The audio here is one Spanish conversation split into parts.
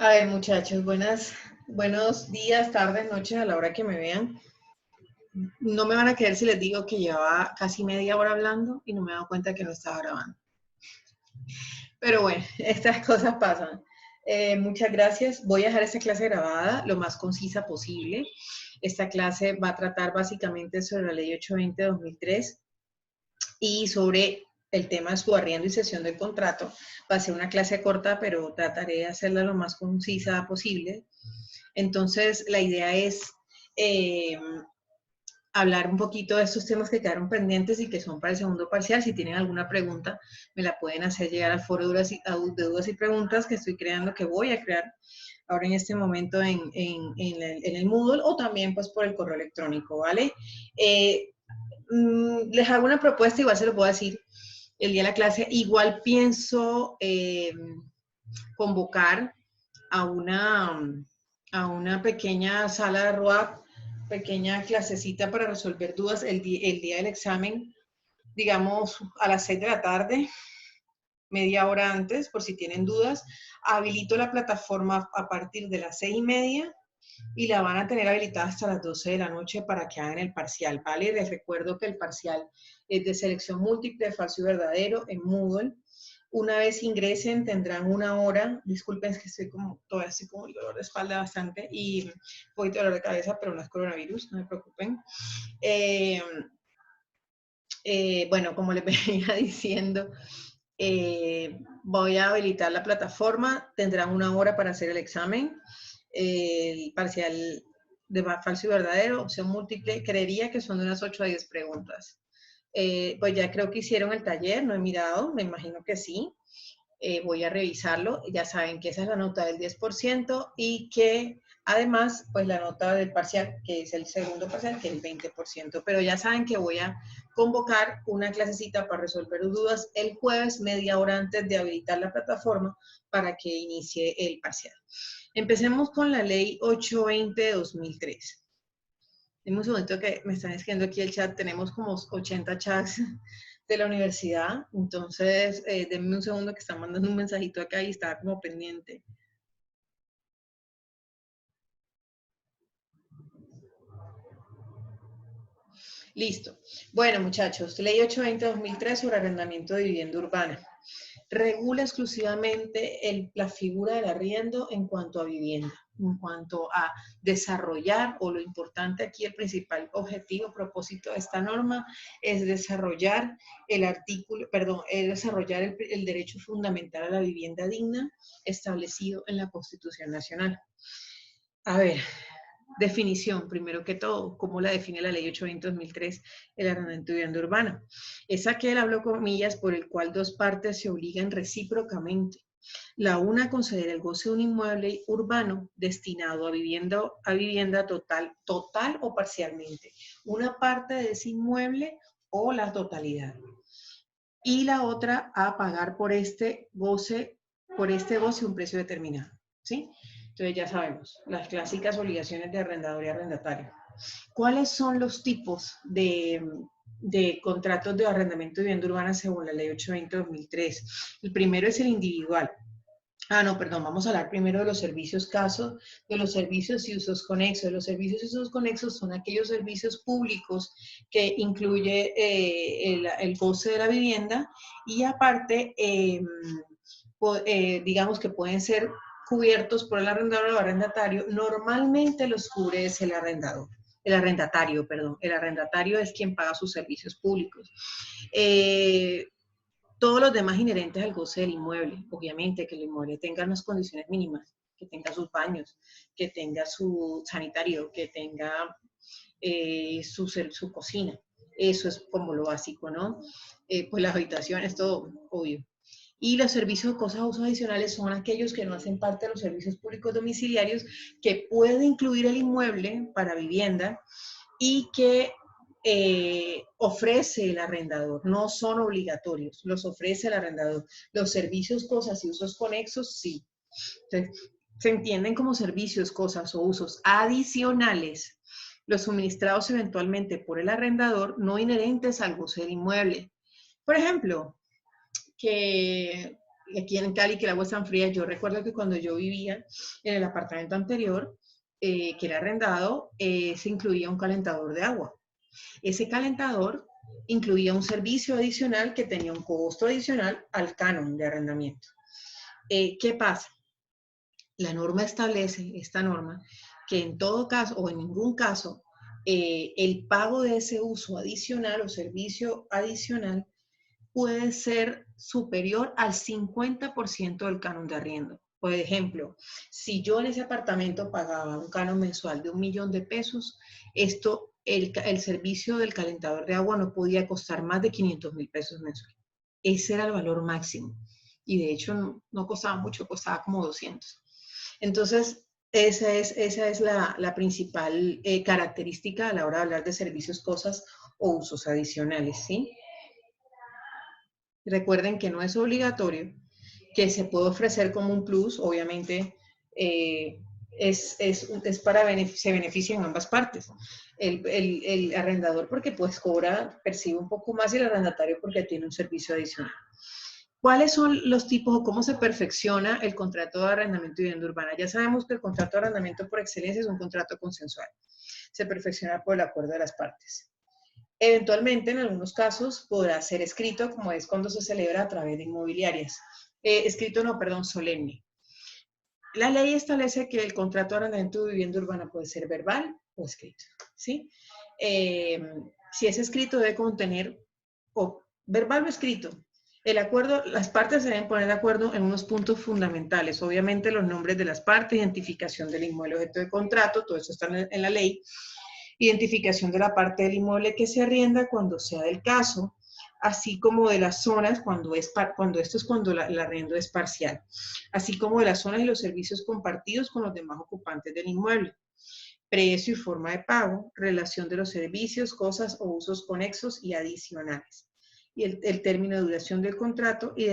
A ver, muchachos, buenos días, tardes, noches, a la hora que me vean. No me van a creer si les digo que llevaba casi media hora hablando y no me he dado cuenta que no estaba grabando. Pero bueno, estas cosas pasan. Muchas gracias. Voy a dejar esta clase grabada lo más concisa posible. Esta clase va a tratar básicamente sobre la Ley 820 de 2003 y sobre el tema de su arriendo y cesión del contrato. Va a ser una clase corta, pero trataré de hacerla lo más concisa posible. Entonces, la idea es hablar un poquito de estos temas que quedaron pendientes y que son para el segundo parcial. Si tienen alguna pregunta, me la pueden hacer llegar al foro de dudas y preguntas que estoy creando, que voy a crear ahora en este momento en el Moodle, o también pues por el correo electrónico, ¿vale? Les hago una propuesta, igual se lo puedo decir el día de la clase. Igual pienso convocar a una pequeña sala de RUAC, pequeña clasecita para resolver dudas el día del examen, digamos a las 6 de la tarde, media hora antes, por si tienen dudas. Habilito la plataforma a partir de las 6:30 y la van a tener habilitada hasta las 12 de la noche para que hagan el parcial, ¿vale? Les recuerdo que el parcial es de selección múltiple, falso y verdadero, en Moodle. Una vez ingresen tendrán una hora, disculpen, es que todavía estoy como el dolor de espalda bastante y un poquito de dolor de cabeza, pero no es coronavirus, no se preocupen. Bueno, como les venía diciendo, voy a habilitar la plataforma, tendrán una hora para hacer el examen, el parcial de falso y verdadero, opción múltiple, creería que son de unas 8 a 10 preguntas. Pues ya creo que hicieron el taller, no he mirado, me imagino que sí. Voy a revisarlo, ya saben que esa es la nota del 10% y que además, pues la nota del parcial, que es el segundo parcial, que es el 20%, pero ya saben que voy a convocar una clasecita para resolver dudas el jueves, media hora antes de habilitar la plataforma para que inicie el parcial. Empecemos con la ley 820 de 2003. Deme un segundito que me están escribiendo aquí el chat, tenemos como 80 chats de la universidad, entonces denme un segundo que están mandando un mensajito acá y está como pendiente. Listo. Bueno, muchachos, Ley 820-2003 sobre arrendamiento de vivienda urbana. Regula exclusivamente la figura del arriendo en cuanto a vivienda, en cuanto a desarrollar, o lo importante aquí, el principal objetivo, propósito de esta norma es desarrollar desarrollar el derecho fundamental a la vivienda digna establecido en la Constitución Nacional. A ver, definición, primero que todo, ¿cómo la define la Ley 820-2003, el arrendamiento de vivienda urbana? Es aquel, hablo comillas, por el cual dos partes se obligan recíprocamente. La una a conceder el goce de un inmueble urbano destinado a vivienda total o parcialmente, una parte de ese inmueble o la totalidad. Y la otra a pagar por este goce un precio determinado, ¿sí? Entonces ya sabemos, las clásicas obligaciones de arrendador y arrendatario. ¿Cuáles son los tipos de contratos de arrendamiento de vivienda urbana según la Ley 820-2003? El primero es el individual. Vamos a hablar primero de los servicios de los servicios y usos conexos. Los servicios y usos conexos son aquellos servicios públicos que incluye el goce de la vivienda y aparte, digamos que pueden ser cubiertos por el arrendador o arrendatario. Normalmente los cubre es el arrendador. El arrendatario, perdón. El arrendatario es quien paga sus servicios públicos. Todos los demás inherentes al goce del inmueble, obviamente que el inmueble tenga unas condiciones mínimas, que tenga sus baños, que tenga su sanitario, que tenga su cocina. Eso es como lo básico, ¿no? Pues las habitaciones, todo, obvio. Y los servicios de cosas a usos adicionales son aquellos que no hacen parte de los servicios públicos domiciliarios, que puede incluir el inmueble para vivienda y que ofrece el arrendador, no son obligatorios, los ofrece el arrendador. Los servicios, cosas y usos conexos, sí. Entonces, se entienden como servicios, cosas o usos adicionales, los suministrados eventualmente por el arrendador, no inherentes al goce del inmueble. Por ejemplo, que aquí en Cali, que el agua es tan fría, yo recuerdo que cuando yo vivía en el apartamento anterior, que era arrendado, se incluía un calentador de agua. Ese calentador incluía un servicio adicional que tenía un costo adicional al canon de arrendamiento. ¿Qué pasa? La norma establece, esta norma, que en todo caso o en ningún caso, el pago de ese uso adicional o servicio adicional puede ser superior al 50% del canon de arriendo. Por ejemplo, si yo en ese apartamento pagaba un canon mensual de 1.000.000 de pesos, el servicio del calentador de agua no podía costar más de 500.000 pesos mensuales. Ese era el valor máximo. Y de hecho no costaba mucho, costaba como 200. Entonces, esa es la principal característica a la hora de hablar de servicios, cosas o usos adicionales, ¿sí? Recuerden que no es obligatorio, que se puede ofrecer como un plus, obviamente es para se beneficia en ambas partes. El arrendador porque pues percibe un poco más y el arrendatario porque tiene un servicio adicional. ¿Cuáles son los tipos o cómo se perfecciona el contrato de arrendamiento y vivienda urbana? Ya sabemos que el contrato de arrendamiento por excelencia es un contrato consensual. Se perfecciona por el acuerdo de las partes. Eventualmente, en algunos casos, podrá ser escrito, como es cuando se celebra a través de inmobiliarias. Solemne. La ley establece que el contrato de arrendamiento de vivienda urbana puede ser verbal o escrito, ¿sí? Si es escrito, debe contener, o verbal o escrito, el acuerdo, las partes se deben poner de acuerdo en unos puntos fundamentales. Obviamente, los nombres de las partes, identificación del inmueble objeto de contrato, todo eso está en la ley. Identificación de la parte del inmueble que se arrienda cuando sea del caso, así como de las zonas cuando el arriendo es parcial, así como de las zonas y los servicios compartidos con los demás ocupantes del inmueble. Precio y forma de pago, relación de los servicios, cosas o usos conexos y adicionales. Y el término de duración del contrato y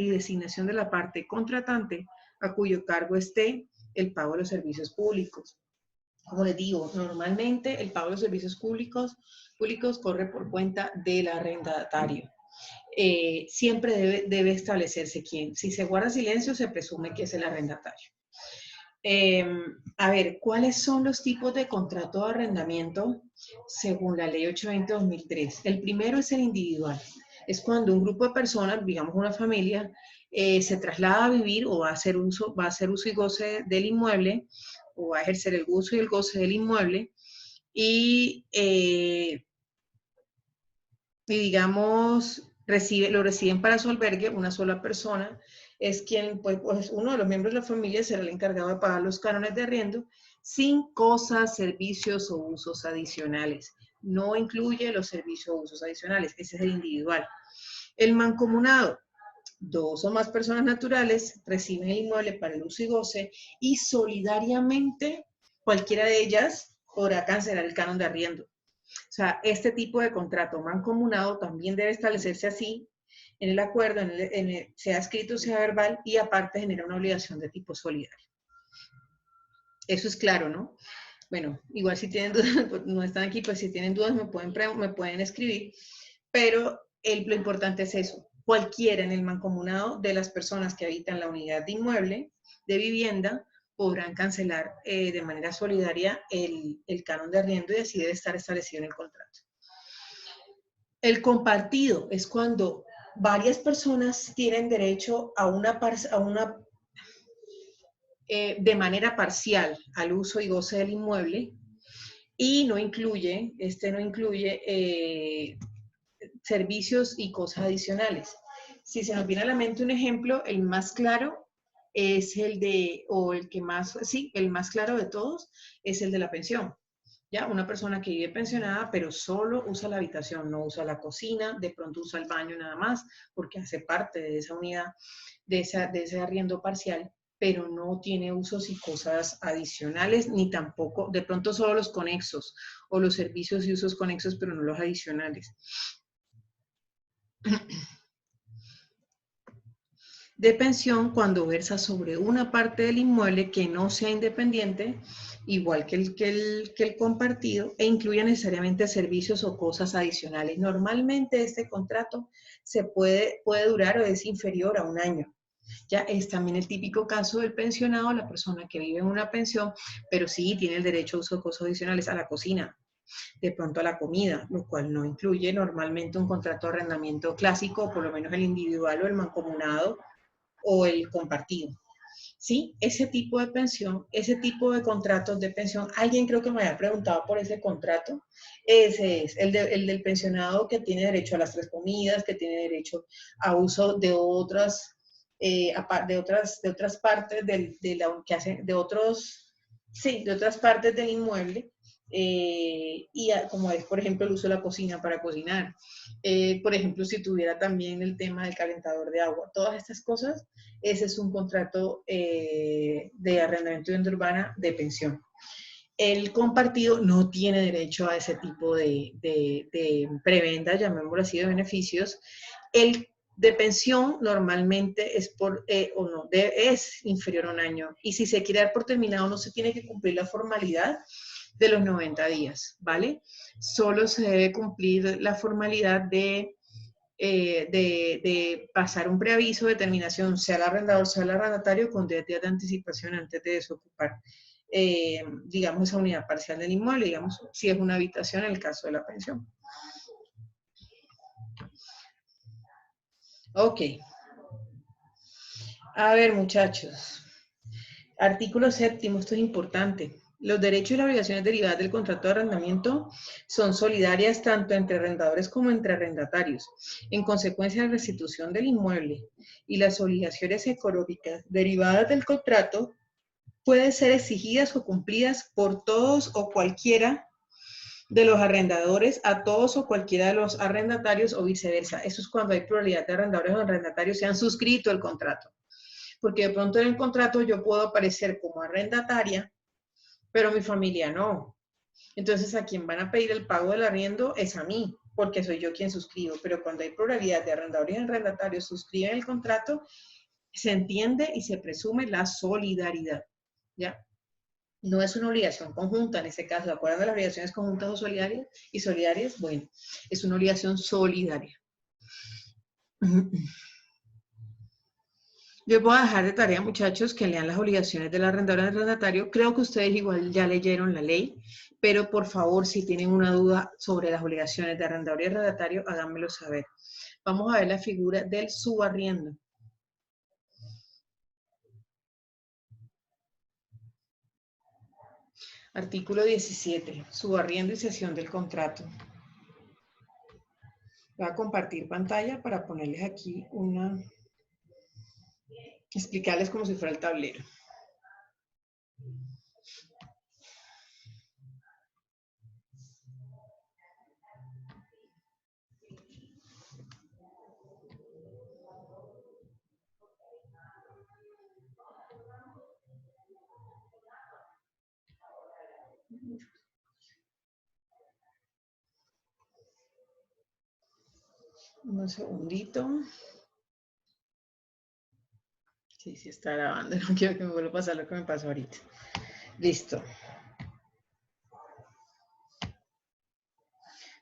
designación de la parte contratante a cuyo cargo esté el pago de los servicios públicos. Como les digo, normalmente el pago de los servicios públicos corre por cuenta del arrendatario. Siempre debe establecerse quién. Si se guarda silencio, se presume que es el arrendatario. A ver, ¿cuáles son los tipos de contrato de arrendamiento según la ley 820-2003? El primero es el individual. Es cuando un grupo de personas, digamos una familia, se traslada a vivir o va a hacer uso y goce del inmueble, o va a ejercer el uso y el goce del inmueble, y digamos, lo reciben para su albergue una sola persona, es quien, pues uno de los miembros de la familia será el encargado de pagar los cánones de arriendo sin cosas, servicios o usos adicionales. No incluye los servicios o usos adicionales, ese es el individual. El mancomunado, 2 o más personas naturales reciben el inmueble para el uso y goce y solidariamente cualquiera de ellas podrá cancelar el canon de arriendo. O sea, este tipo de contrato mancomunado también debe establecerse así en el acuerdo, sea escrito, sea verbal, y aparte genera una obligación de tipo solidario. Eso es claro, ¿no? Bueno, igual si tienen dudas, no están aquí, pues si tienen dudas me pueden escribir, pero lo importante es eso. Cualquiera en el mancomunado de las personas que habitan la unidad de inmueble, de vivienda, podrán cancelar de manera solidaria el canon de arriendo y así debe estar establecido en el contrato. El compartido es cuando varias personas tienen derecho de manera parcial al uso y goce del inmueble y no incluye servicios y cosas adicionales. Si se nos viene a la mente un ejemplo, el más claro es el más claro de todos es el de la pensión. ¿Ya? Una persona que vive pensionada, pero solo usa la habitación, no usa la cocina, de pronto usa el baño nada más, porque hace parte de esa unidad, de ese arriendo parcial, pero no tiene usos y cosas adicionales, ni tampoco, de pronto solo los conexos, o los servicios y usos conexos, pero no los adicionales. De pensión cuando versa sobre una parte del inmueble que no sea independiente, igual que el compartido, e incluya necesariamente servicios o cosas adicionales. Normalmente este contrato puede durar o es inferior a 1 año. Ya es también el típico caso del pensionado, la persona que vive en una pensión, pero sí tiene el derecho a uso de cosas adicionales a la cocina, de pronto a la comida, lo cual no incluye normalmente un contrato de arrendamiento clásico, o por lo menos el individual o el mancomunado o el compartido. ¿Sí? Ese tipo de pensión, ese tipo de contratos de pensión, alguien creo que me había preguntado por ese contrato, ese es el del pensionado que tiene derecho a las 3 comidas, que tiene derecho a uso de otras, de otras partes de la, que hace, de otros, sí, de otras partes del inmueble, como es, por ejemplo, el uso de la cocina para cocinar. Por ejemplo, si tuviera también el tema del calentador de agua, todas estas cosas, ese es un contrato de arrendamiento de vivienda urbana de pensión. El compartido no tiene derecho a ese tipo de prebenda, llamémoslo así, de beneficios. El de pensión normalmente es es inferior a un año. Y si se quiere dar por terminado, no se tiene que cumplir la formalidad de los 90 días, ¿vale? Solo se debe cumplir la formalidad de pasar un preaviso de terminación, sea el arrendador, sea el arrendatario, con 10 días de anticipación antes de desocupar, digamos, esa unidad parcial del inmueble, digamos, si es una habitación en el caso de la pensión. Ok. A ver, muchachos. Artículo 7º, esto es importante. Los derechos y las obligaciones derivadas del contrato de arrendamiento son solidarias tanto entre arrendadores como entre arrendatarios. En consecuencia, la restitución del inmueble y las obligaciones económicas derivadas del contrato pueden ser exigidas o cumplidas por todos o cualquiera de los arrendadores a todos o cualquiera de los arrendatarios o viceversa. Eso es cuando hay pluralidad de arrendadores o arrendatarios se han suscrito el contrato. Porque de pronto en el contrato yo puedo aparecer como arrendataria, pero mi familia no. Entonces a quien van a pedir el pago del arriendo es a mí, porque soy yo quien suscribo. Pero cuando hay pluralidad de arrendadores y arrendatarios suscriben el contrato, se entiende y se presume la solidaridad. ¿Ya? No es una obligación conjunta en este caso. ¿De acuerdo a las obligaciones conjuntas o solidarias? Y solidarias, bueno, es una obligación solidaria. Yo voy a dejar de tarea, muchachos, que lean las obligaciones del arrendador y arrendatario. Creo que ustedes igual ya leyeron la ley, pero por favor, si tienen una duda sobre las obligaciones de arrendador y arrendatario, háganmelo saber. Vamos a ver la figura del subarriendo. Artículo 17, subarriendo y cesión del contrato. Voy a compartir pantalla para ponerles aquí explicarles como si fuera el tablero. Un segundito. Sí, sí está grabando. No quiero que me vuelva a pasar lo que me pasó ahorita. Listo.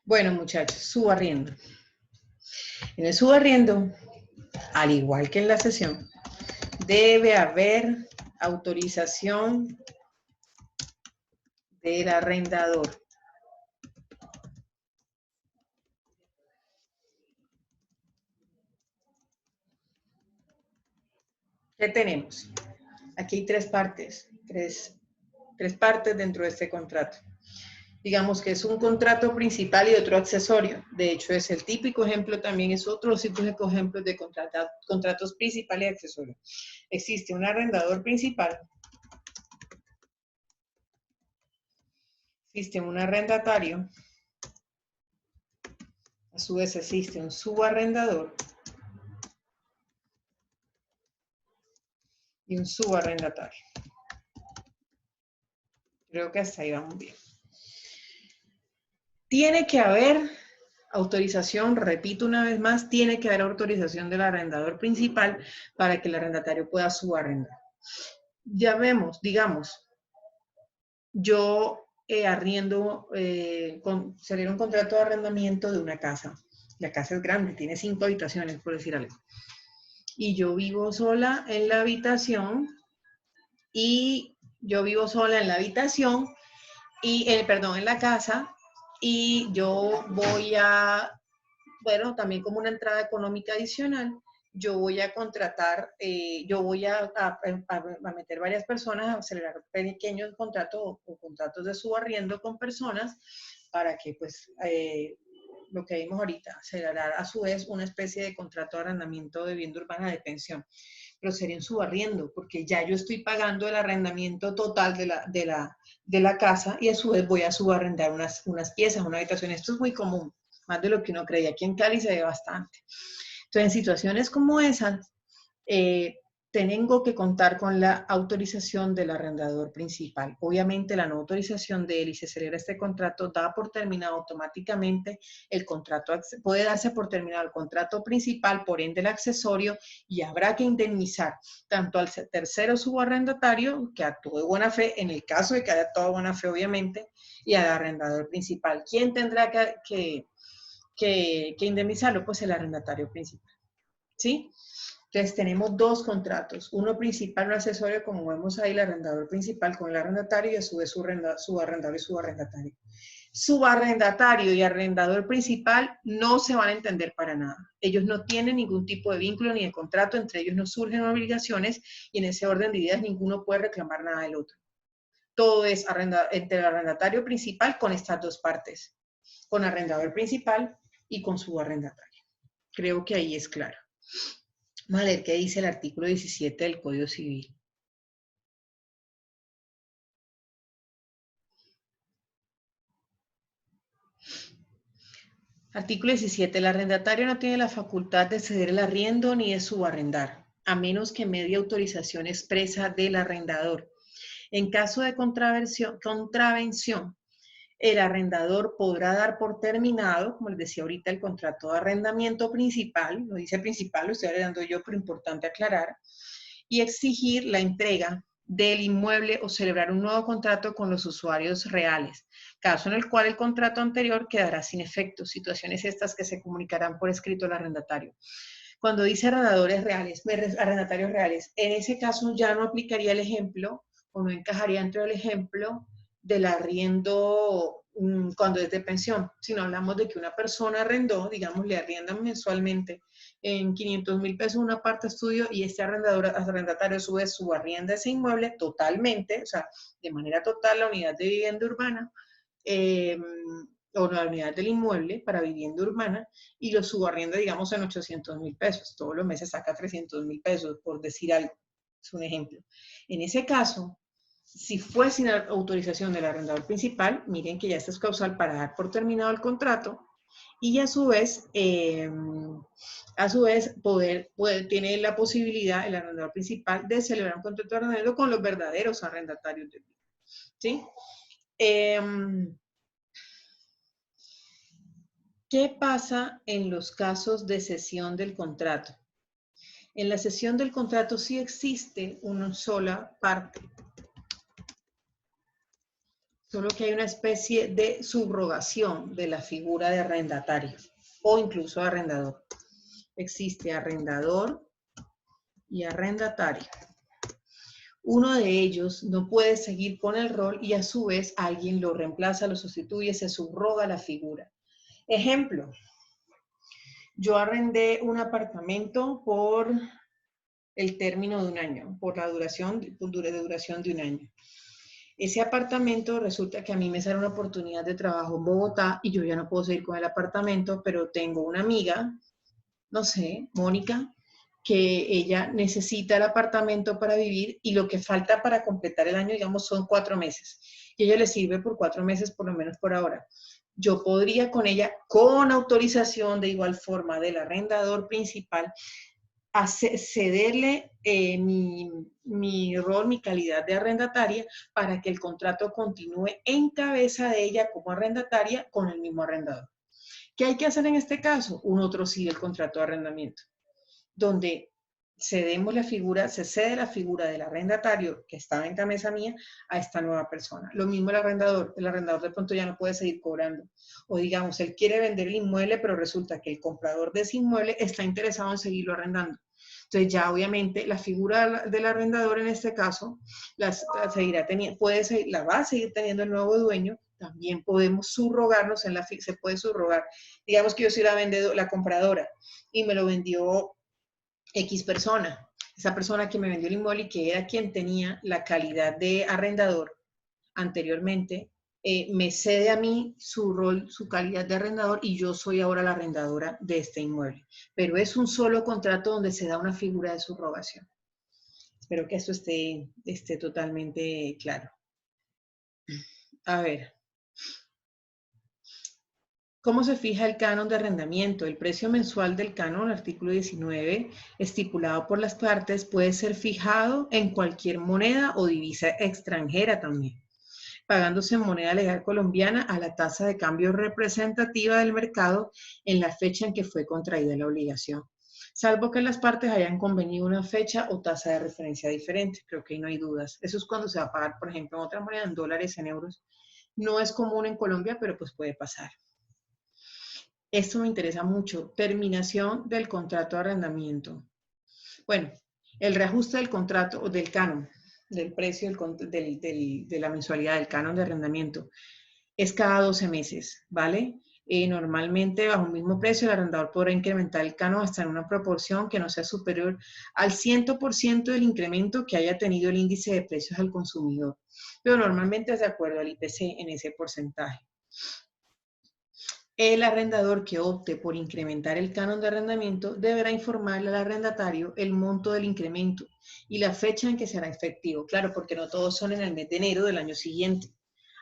Bueno, muchachos, subarriendo. En el subarriendo, al igual que en la cesión, debe haber autorización del arrendador. ¿Qué tenemos? Aquí hay tres partes dentro de este contrato. Digamos que es un contrato principal y otro accesorio. De hecho, es el típico ejemplo, también es otro típico ejemplo de contratos principales y accesorios. Existe un arrendador principal, existe un arrendatario, a su vez existe un subarrendador y un subarrendatario. Creo que hasta ahí vamos bien. Tiene que haber autorización, repito una vez más, tiene que haber autorización del arrendador principal para que el arrendatario pueda subarrendar. Ya vemos, digamos, yo arriendo, sería un contrato de arrendamiento de una casa. La casa es grande, tiene 5 habitaciones, por decir algo. y yo vivo sola en la habitación y yo vivo sola en la habitación y, perdón, en la casa, y yo voy a, bueno, también como una entrada económica adicional, yo voy a contratar, yo voy a meter varias personas a acelerar pequeños contratos o contratos de subarriendo con personas para que, pues, lo que vimos ahorita, acelerar a su vez una especie de contrato de arrendamiento de vivienda urbana de pensión, pero sería un subarriendo, porque ya yo estoy pagando el arrendamiento total de la casa y a su vez voy a subarrendar unas piezas, una habitación. Esto es muy común, más de lo que uno creía. Aquí en Cali se ve bastante. Entonces, en situaciones como esas, tengo que contar con la autorización del arrendador principal. Obviamente, la no autorización de él y se celebra este contrato, da por terminado automáticamente el contrato, puede darse por terminado el contrato principal, por ende el accesorio, y habrá que indemnizar tanto al tercero subarrendatario, que actuó de buena fe, en el caso de que haya actuado de buena fe, obviamente, y al arrendador principal. ¿Quién tendrá que indemnizarlo? Pues el arrendatario principal. ¿Sí? Entonces tenemos dos contratos, uno principal, un accesorio, como vemos ahí, el arrendador principal con el arrendatario y a su vez subarrendador y subarrendatario. Subarrendatario y arrendador principal no se van a entender para nada. Ellos no tienen ningún tipo de vínculo ni de contrato, entre ellos no surgen obligaciones y en ese orden de ideas ninguno puede reclamar nada del otro. Todo es entre el arrendatario principal con estas dos partes, con arrendador principal y con subarrendatario. Creo que ahí es claro. Vamos a ver qué dice el artículo 17 del Código Civil. Artículo 17. El arrendatario no tiene la facultad de ceder el arriendo ni de subarrendar, a menos que medie autorización expresa del arrendador. En caso de contravención, el arrendador podrá dar por terminado, como les decía ahorita, el contrato de arrendamiento principal, lo dice principal, lo estoy agregando yo, pero importante aclarar, y exigir la entrega del inmueble o celebrar un nuevo contrato con los usuarios reales, caso en el cual el contrato anterior quedará sin efecto, situaciones estas que se comunicarán por escrito al arrendatario. Cuando dice arrendatarios reales, en ese caso ya no aplicaría el ejemplo o no encajaría dentro del ejemplo del arriendo cuando es de pensión, sino hablamos de que una persona arrendó, digamos, le arriendan mensualmente en 500,000 pesos una parte estudio y este arrendatario a su vez subarrienda ese inmueble totalmente, o sea, de manera total la unidad de vivienda urbana, o la unidad del inmueble para vivienda urbana y lo subarrienda, digamos, en 800,000 pesos. Todos los meses saca 300,000 pesos, por decir algo. Es un ejemplo. En ese caso, si fue sin autorización del arrendador principal, miren que ya esto es causal para dar por terminado el contrato y a su vez, tiene la posibilidad el arrendador principal de celebrar un contrato de arrendamiento con los verdaderos arrendatarios del bien. ¿Sí? ¿Qué pasa en los casos de cesión del contrato? En la cesión del contrato sí existe una sola parte, solo que hay una especie de subrogación de la figura de arrendatario o incluso arrendador. Existe arrendador y arrendatario. Uno de ellos no puede seguir con el rol y a su vez alguien lo reemplaza, lo sustituye, se subroga la figura. Ejemplo, yo arrendé un apartamento por el término de un año, por la duración de un año. Ese apartamento resulta que a mí me sale una oportunidad de trabajo en Bogotá y yo ya no puedo seguir con el apartamento, pero tengo una amiga, no sé, Mónica, que ella necesita el apartamento para vivir y lo que falta para completar el año, digamos, son 4 meses. Y ella le sirve por 4 meses, por lo menos por ahora. Yo podría con ella, con autorización de igual forma del arrendador principal, cederle mi rol, mi calidad de arrendataria para que el contrato continúe en cabeza de ella como arrendataria con el mismo arrendador. ¿Qué hay que hacer en este caso? Un otro sí del contrato de arrendamiento, donde se cede la figura del arrendatario que estaba en cabeza mía a esta nueva persona. Lo mismo el arrendador de pronto ya no puede seguir cobrando. O digamos, él quiere vender el inmueble, pero resulta que el comprador de ese inmueble está interesado en seguirlo arrendando. Entonces ya obviamente la figura del arrendador en este caso la seguirá teniendo, la va a seguir teniendo el nuevo dueño. También podemos subrogarnos se puede subrogar. Digamos que yo soy la compradora y me lo vendió X persona. Esa persona que me vendió el inmueble y que era quien tenía la calidad de arrendador anteriormente, me cede a mí su rol, su calidad de arrendador y yo soy ahora la arrendadora de este inmueble. Pero es un solo contrato donde se da una figura de subrogación. Espero que esto esté totalmente claro. A ver. ¿Cómo se fija el canon de arrendamiento? El precio mensual del canon, artículo 19, estipulado por las partes, puede ser fijado en cualquier moneda o divisa extranjera también, pagándose en moneda legal colombiana a la tasa de cambio representativa del mercado en la fecha en que fue contraída la obligación, salvo que las partes hayan convenido una fecha o tasa de referencia diferente. Creo que ahí no hay dudas. Eso es cuando se va a pagar, por ejemplo, en otra moneda, en dólares, en euros. No es común en Colombia, pero pues puede pasar. Esto me interesa mucho. Terminación del contrato de arrendamiento. Bueno, el reajuste del contrato o del canon, del precio de la mensualidad del canon de arrendamiento, es cada 12 meses, ¿vale? Normalmente, bajo un mismo precio, el arrendador podrá incrementar el canon hasta en una proporción que no sea superior al 100% del incremento que haya tenido el índice de precios al consumidor, pero normalmente es de acuerdo al IPC en ese porcentaje. El arrendador que opte por incrementar el canon de arrendamiento deberá informarle al arrendatario el monto del incremento y la fecha en que será efectivo. Claro, porque no todos son en el mes de enero del año siguiente.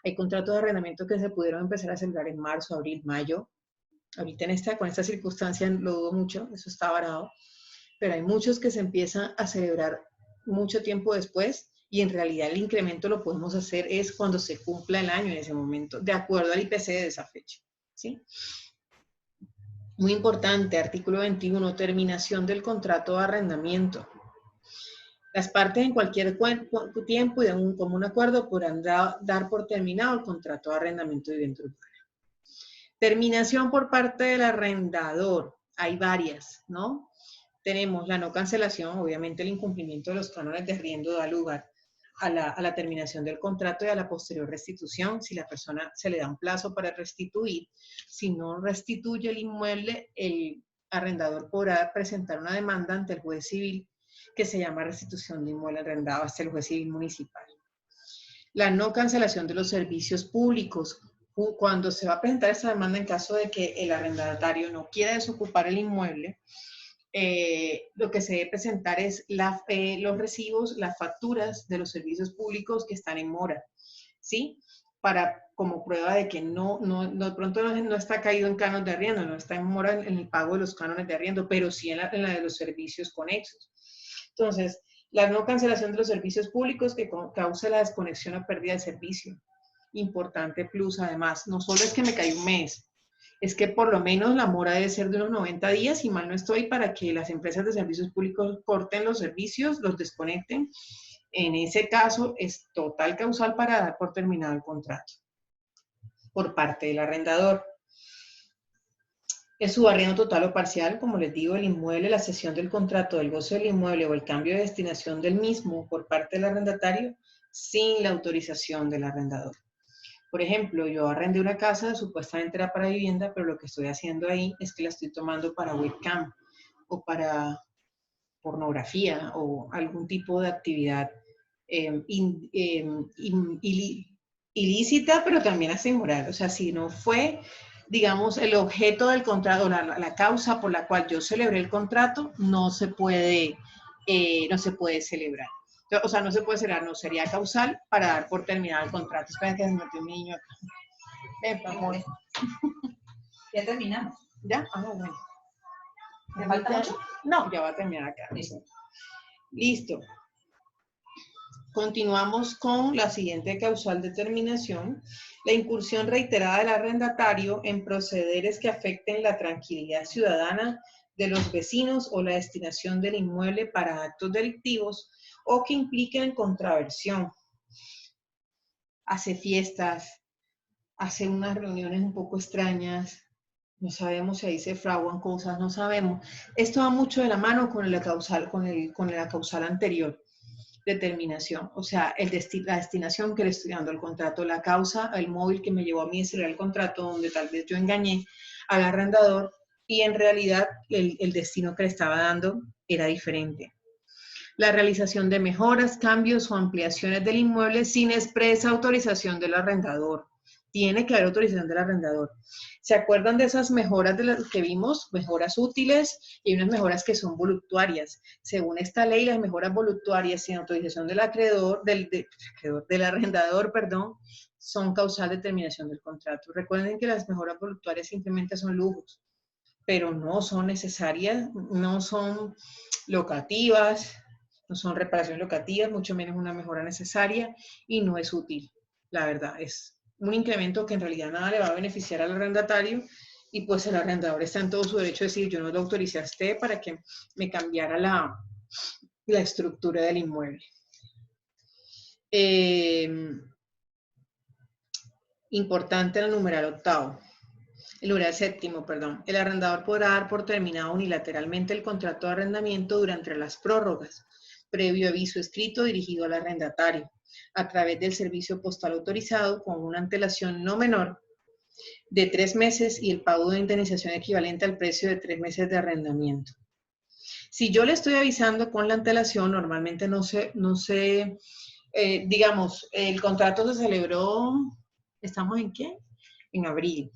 Hay contratos de arrendamiento que se pudieron empezar a celebrar en marzo, abril, mayo. Ahorita con esta circunstancia lo dudo mucho, eso está varado. Pero hay muchos que se empiezan a celebrar mucho tiempo después y en realidad el incremento lo podemos hacer es cuando se cumpla el año en ese momento, de acuerdo al IPC de esa fecha. ¿Sí? Muy importante, artículo 21, terminación del contrato de arrendamiento. Las partes en cualquier tiempo y de un común acuerdo podrán dar por terminado el contrato de arrendamiento de vivienda urbana. Terminación por parte del arrendador. Hay varias, ¿no? Tenemos la no cancelación, obviamente el incumplimiento de los cánones de arriendo da lugar a la terminación del contrato y a la posterior restitución. Si la persona se le da un plazo para restituir, si no restituye el inmueble, el arrendador podrá presentar una demanda ante el juez civil que se llama restitución de inmueble arrendado hasta el juez civil municipal. La no cancelación de los servicios públicos. Cuando se va a presentar esta demanda en caso de que el arrendatario no quiera desocupar el inmueble, lo que se debe presentar es los recibos, las facturas de los servicios públicos que están en mora, ¿sí? Como prueba de que de pronto no está caído en canon de arriendo, no está en mora en el pago de los cánones de arriendo, pero sí en la de los servicios conexos. Entonces, la no cancelación de los servicios públicos que causa la desconexión o pérdida de servicio. Importante plus, además, no solo es que me cae un mes, es que por lo menos la mora debe ser de unos 90 días, si mal no estoy, para que las empresas de servicios públicos corten los servicios, los desconecten. En ese caso, es total causal para dar por terminado el contrato por parte del arrendador. El subarriendo total o parcial, como les digo, el inmueble, la cesión del contrato, del goce del inmueble o el cambio de destinación del mismo por parte del arrendatario sin la autorización del arrendador. Por ejemplo, yo arrendé una casa, supuestamente era para vivienda, pero lo que estoy haciendo ahí es que la estoy tomando para webcam o para pornografía o algún tipo de actividad ilícita, pero también hasta inmoral. O sea, si no fue, digamos, el objeto del contrato, la causa por la cual yo celebré el contrato, no se puede celebrar. O sea, no se puede celebrar, no sería causal para dar por terminado el contrato. Espera que se metió un niño acá. Ven, por favor. Ya terminamos. ¿Ya? Ah, bueno. ¿Te falta mucho? No, ya va a terminar acá. Listo. Listo. Continuamos con la siguiente causal de terminación. La incursión reiterada del arrendatario en procederes que afecten la tranquilidad ciudadana de los vecinos o la destinación del inmueble para actos delictivos o que impliquen contraversión. Hace fiestas, hace unas reuniones un poco extrañas, No sabemos si ahí se fraguan cosas, no sabemos. Esto va mucho de la mano con la causal anterior, determinación. O sea, la destinación que le estoy dando al contrato, la causa, el móvil que me llevó a mí a cerrar el contrato, donde tal vez yo engañé al arrendador y en realidad el destino que le estaba dando era diferente. La realización de mejoras, cambios o ampliaciones del inmueble sin expresa autorización del arrendador. Tiene que haber autorización del arrendador. ¿Se acuerdan de esas mejoras de las que vimos? Mejoras útiles y unas mejoras que son voluptuarias. Según esta ley, las mejoras voluptuarias sin autorización del acreedor, del arrendador, perdón, son causal de terminación del contrato. Recuerden que las mejoras voluptuarias simplemente son lujos, pero no son necesarias, no son locativas, no son reparaciones locativas, mucho menos una mejora necesaria y no es útil. La verdad, es un incremento que en realidad nada le va a beneficiar al arrendatario y pues el arrendador está en todo su derecho de decir, yo no lo autoricé a usted para que me cambiara la estructura del inmueble. Importante el numeral octavo. El numeral séptimo, perdón. El arrendador podrá dar por terminado unilateralmente el contrato de arrendamiento durante las prórrogas, previo aviso escrito dirigido al arrendatario, a través del servicio postal autorizado con una antelación no menor de 3 meses y el pago de indemnización equivalente al precio de 3 meses de arrendamiento. Si yo le estoy avisando con la antelación, normalmente digamos, el contrato se celebró, ¿estamos en qué? En abril.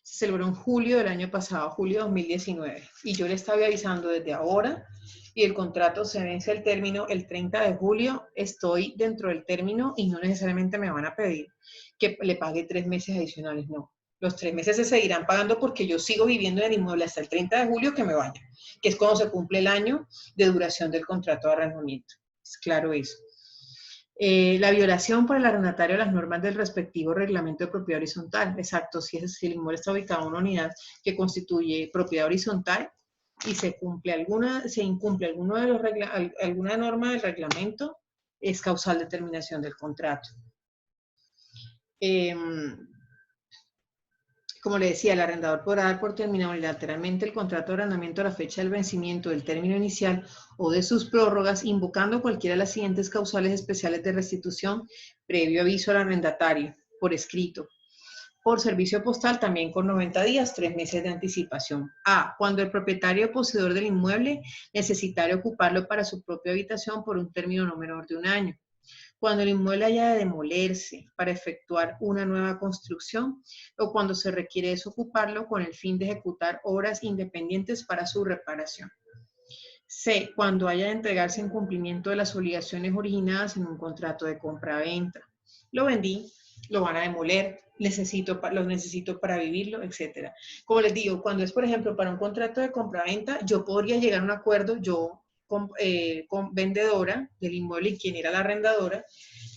Se celebró en julio del año pasado, julio de 2019, y yo le estaba avisando desde ahora, y el contrato se vence el término el 30 de julio, estoy dentro del término y no necesariamente me van a pedir que le pague 3 meses adicionales, no. Los 3 meses se seguirán pagando porque yo sigo viviendo en el inmueble hasta el 30 de julio que me vaya, que es cuando se cumple el año de duración del contrato de arrendamiento. Es claro eso. La violación por el arrendatario de las normas del respectivo reglamento de propiedad horizontal. Exacto, si el inmueble está ubicado en una unidad que constituye propiedad horizontal y se incumple alguna norma del reglamento, es causal de terminación del contrato. Como le decía, el arrendador podrá dar por terminado unilateralmente el contrato de arrendamiento a la fecha del vencimiento del término inicial o de sus prórrogas, invocando cualquiera de las siguientes causales especiales de restitución, previo aviso al arrendatario, por escrito. Por servicio postal, también con 90 días, 3 meses de anticipación. A. Cuando el propietario o poseedor del inmueble necesitare ocuparlo para su propia habitación por un término no menor de 1 año. Cuando el inmueble haya de demolerse para efectuar una nueva construcción o cuando se requiere desocuparlo con el fin de ejecutar obras independientes para su reparación. C. Cuando haya de entregarse en cumplimiento de las obligaciones originadas en un contrato de compra-venta. Lo vendí, lo van a demoler, lo necesito para vivirlo, etc. Como les digo, cuando es, por ejemplo, para un contrato de compra-venta, yo podría llegar a un acuerdo, yo con vendedora del inmueble y quien era la arrendadora,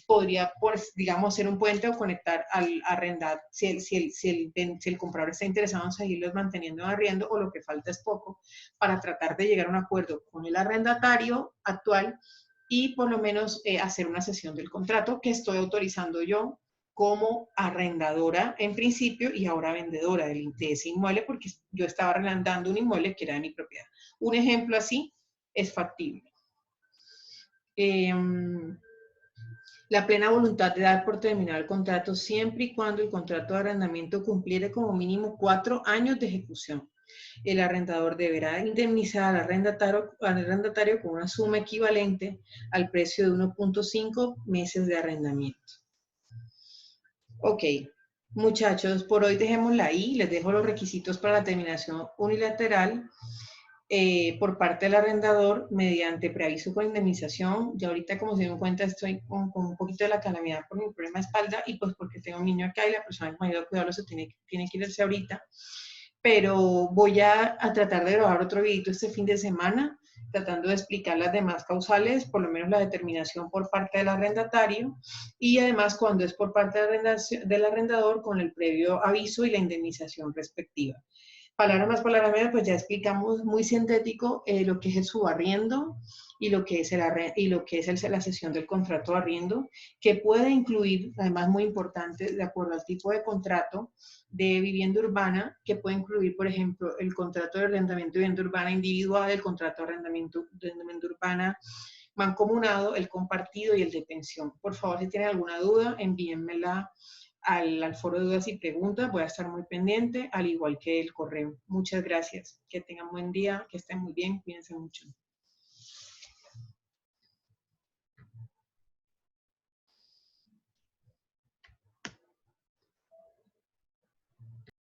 podría, pues, digamos, ser un puente o conectar al arrendar, si el comprador está interesado en seguirlos manteniendo en arriendo o lo que falta es poco, para tratar de llegar a un acuerdo con el arrendatario actual y por lo menos hacer una cesión del contrato que estoy autorizando yo como arrendadora en principio y ahora vendedora de ese inmueble porque yo estaba arrendando un inmueble que era de mi propiedad. Un ejemplo así es factible. La plena voluntad de dar por terminado el contrato siempre y cuando el contrato de arrendamiento cumpliere como mínimo 4 años de ejecución. El arrendador deberá indemnizar al arrendatario con una suma equivalente al precio de 1.5 meses de arrendamiento. Ok, muchachos, por hoy dejémosla ahí. Les dejo los requisitos para la terminación unilateral por parte del arrendador mediante preaviso con indemnización. Ya ahorita, como se dieron cuenta, estoy con un poquito de la calamidad por mi problema de espalda y pues porque tengo un niño acá y la persona que me ha ido a cuidarlo se tiene que irse ahorita. Pero voy a tratar de grabar otro videito este fin de semana tratando de explicar las demás causales, por lo menos la determinación por parte del arrendatario y además cuando es por parte del arrendador con el previo aviso y la indemnización respectiva. Palabra más, palabra menos, pues ya explicamos muy sintético lo que es el subarriendo y lo que es, la cesión del contrato de arriendo, que puede incluir, además muy importante, de acuerdo al tipo de contrato de vivienda urbana, que puede incluir, por ejemplo, el contrato de arrendamiento de vivienda urbana individual, el contrato de arrendamiento de vivienda urbana mancomunado, el compartido y el de pensión. Por favor, si tienen alguna duda, envíenmela al foro de dudas y preguntas. Voy a estar muy pendiente, al igual que el correo. Muchas gracias. Que tengan buen día, que estén muy bien, cuídense mucho.